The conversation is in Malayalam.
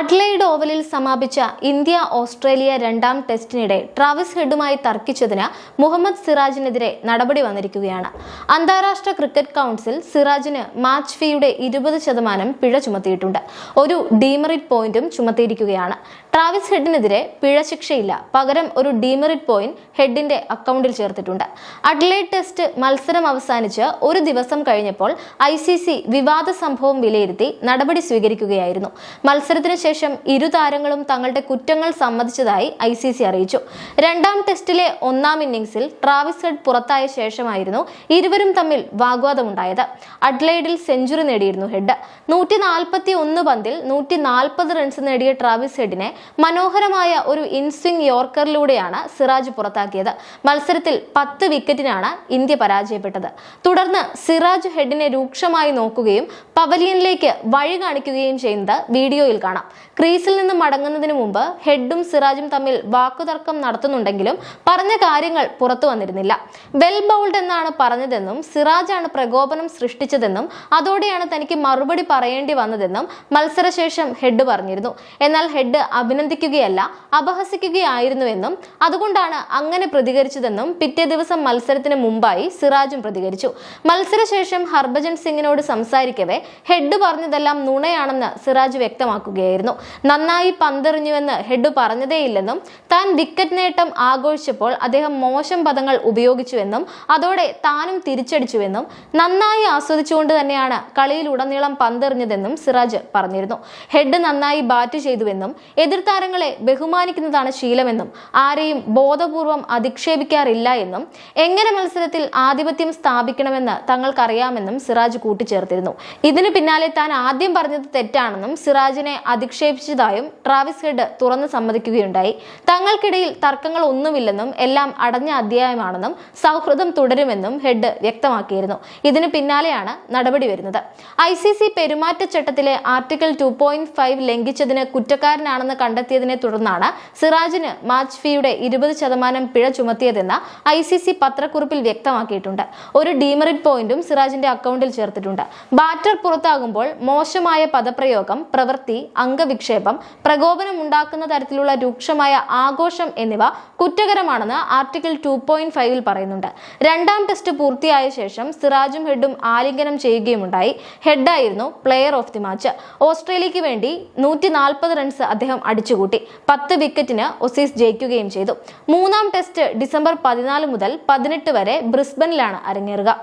അഡ്ലൈഡ് ഓവലിൽ സമാപിച്ച ഇന്ത്യ ഓസ്ട്രേലിയ രണ്ടാം ടെസ്റ്റിനിടെ ട്രാവിസ് ഹെഡുമായി തർക്കിച്ചതിന് മുഹമ്മദ് സിറാജിനെതിരെ നടപടി വന്നിരിക്കുകയാണ്. അന്താരാഷ്ട്ര ക്രിക്കറ്റ് കൗൺസിൽ സിറാജിന് മാച്ച് ഫീയുടെ 20% പിഴ ചുമത്തിയിട്ടുണ്ട്. ഒരു ഡീമെറിറ്റ് പോയിന്റും ചുമത്തിയിരിക്കുകയാണ്. ട്രാവിസ് ഹെഡിനെതിരെ പിഴ ശിക്ഷയില്ല, പകരം ഒരു ഡീമെറിറ്റ് പോയിന്റ് ഹെഡിന്റെ അക്കൗണ്ടിൽ ചേർത്തിട്ടുണ്ട്. അഡ്ലൈഡ് ടെസ്റ്റ് മത്സരം അവസാനിച്ച് ഒരു ദിവസം കഴിഞ്ഞപ്പോൾ ICC വിവാദ സംഭവം വിലയിരുത്തി നടപടി സ്വീകരിക്കുകയായിരുന്നു. മത്സരത്തിന് ശേഷം ഇരു താരങ്ങളും തങ്ങളുടെ കുറ്റങ്ങൾ സമ്മതിച്ചതായി ICC അറിയിച്ചു. രണ്ടാം ടെസ്റ്റിലെ ഒന്നാം ഇന്നിംഗ്സിൽ ട്രാവിസ് ഹെഡ് പുറത്തായ ശേഷമായിരുന്നു ഇരുവരും തമ്മിൽ വാഗ്വാദമുണ്ടായത്. അഡ്ലൈഡിൽ സെഞ്ചുറി നേടിയിരുന്നു ഹെഡ്. 141 പന്തിൽ 140 റൺസ് നേടിയ ട്രാവിസ് ഹെഡിനെ മനോഹരമായ ഒരു ഇൻസ്വിംഗ് യോർക്കറിലൂടെയാണ് സിറാജ് പുറത്താക്കിയത്. മത്സരത്തിൽ 10 വിക്കറ്റിനാണ് ഇന്ത്യ പരാജയപ്പെട്ടത്. തുടർന്ന് സിറാജ് ഹെഡിനെ രൂക്ഷമായി നോക്കുകയും പവലിയനിലേക്ക് വഴി കാണിക്കുകയും ചെയ്യുന്നത് വീഡിയോയിൽ കാണാം. ക്രീസിൽ നിന്ന് മടങ്ങുന്നതിന് മുമ്പ് ഹെഡും സിറാജും തമ്മിൽ വാക്കുതർക്കം നടത്തുന്നുണ്ടെങ്കിലും പറഞ്ഞ കാര്യങ്ങൾ പുറത്തു വന്നിരുന്നില്ല. വെൽ ബൗൾഡ് എന്നാണ് പറഞ്ഞതെന്നും സിറാജാണ് പ്രകോപനം സൃഷ്ടിച്ചതെന്നും അതോടെയാണ് തനിക്ക് മറുപടി പറയേണ്ടി വന്നതെന്നും മത്സരശേഷം ഹെഡ് പറഞ്ഞിരുന്നു. എന്നാൽ ഹെഡ് അഭിനന്ദിക്കുകയല്ല, അപഹസിക്കുകയായിരുന്നുവെന്നും അതുകൊണ്ടാണ് അങ്ങനെ പ്രതികരിച്ചതെന്നും പിറ്റേ ദിവസം മത്സരത്തിന് മുമ്പായി സിറാജും പ്രതികരിച്ചു. മത്സരശേഷം ഹർഭജൻ സിംഗിനോട് സംസാരിക്കവേ ഹെഡ് പറഞ്ഞതെല്ലാം നുണയാണെന്ന് സിറാജ് വ്യക്തമാക്കുകയായിരുന്നു. നന്നായി പന്തെറിഞ്ഞുവെന്ന് ഹെഡ് പറഞ്ഞതേയില്ലെന്നും താൻ വിക്കറ്റ് നേട്ടം ആഘോഷിച്ചപ്പോൾ അദ്ദേഹം മോശം പദങ്ങൾ ഉപയോഗിച്ചുവെന്നും അതോടെ താനും തിരിച്ചടിച്ചുവെന്നും നന്നായി ആസ്വദിച്ചുകൊണ്ട് തന്നെയാണ് കളിയിലുടനീളം പന്തെറിഞ്ഞതെന്നും സിറാജ് പറഞ്ഞിരുന്നു. ഹെഡ് നന്നായി ബാറ്റ് ചെയ്തുവെന്നും എതിർ താരങ്ങളെ ബഹുമാനിക്കുന്നതാണ് ശീലമെന്നും ആരെയും ബോധപൂർവം അധിക്ഷേപിക്കാറില്ല എന്നും എങ്ങനെ മത്സരത്തിൽ ആധിപത്യം സ്ഥാപിക്കണമെന്ന് തങ്ങൾക്കറിയാമെന്നും സിറാജ് കൂട്ടിച്ചേർത്തിരുന്നു. ഇതിനു പിന്നാലെ താൻ ആദ്യം പറഞ്ഞത് തെറ്റാണെന്നും സിറാജിനെ അധിക്ഷേപിച്ചതായും ട്രാവിസ് ഹെഡ് തുറന്നു സമ്മതിക്കുകയുണ്ടായി. തങ്ങൾക്കിടയിൽ തർക്കങ്ങൾ ഒന്നുമില്ലെന്നും എല്ലാം അടഞ്ഞ അധ്യായമാണെന്നും സൗഹൃദം തുടരുമെന്നും ഹെഡ് വ്യക്തമാക്കിയിരുന്നു. ഇതിനു പിന്നാലെയാണ് നടപടി വരുന്നത്. ICC പെരുമാറ്റച്ചട്ടത്തിലെ ആർട്ടിക്കിൾ 2.5 ലംഘിച്ചതിന് കുറ്റക്കാരനാണെന്ന് കണ്ടെത്തിയതിനെ തുടർന്നാണ് സിറാജിന് മാച്ച് ഫീയുടെ 20% പിഴ ചുമത്തിയതെന്ന് ICC പത്രക്കുറിപ്പിൽ വ്യക്തമാക്കിയിട്ടുണ്ട്. ഒരു ഡീമെറിറ്റ് പോയിന്റും സിറാജിന്റെ അക്കൗണ്ടിൽ ചേർത്തിട്ടുണ്ട്. ബാറ്റർ പുറത്താകുമ്പോൾ മോശമായ പദപ്രയോഗം, പ്രവൃത്തി, അംഗവിക്ഷേപം, പ്രകോപനം ഉണ്ടാക്കുന്ന തരത്തിലുള്ള രൂക്ഷമായ ആഘോഷം എന്നിവ കുറ്റകരമാണെന്ന് ആർട്ടിക്കിൾ 2.5 പറയുന്നുണ്ട്. രണ്ടാം ടെസ്റ്റ് പൂർത്തിയായ ശേഷം സിറാജും ഹെഡും ആലിംഗനം ചെയ്യുകയുമുണ്ടായി. ഹെഡായിരുന്നു പ്ലെയർ ഓഫ് ദി മാച്ച്. ഓസ്ട്രേലിയക്ക് വേണ്ടി 140 റൺസ് അദ്ദേഹം അടിച്ചുകൂട്ടി. 10 വിക്കറ്റിന് ഓസീസ് ജയിക്കുകയും ചെയ്തു. മൂന്നാം ടെസ്റ്റ് ഡിസംബർ 14 മുതൽ 18 വരെ ബ്രിസ്ബനിലാണ് അരങ്ങേറുക.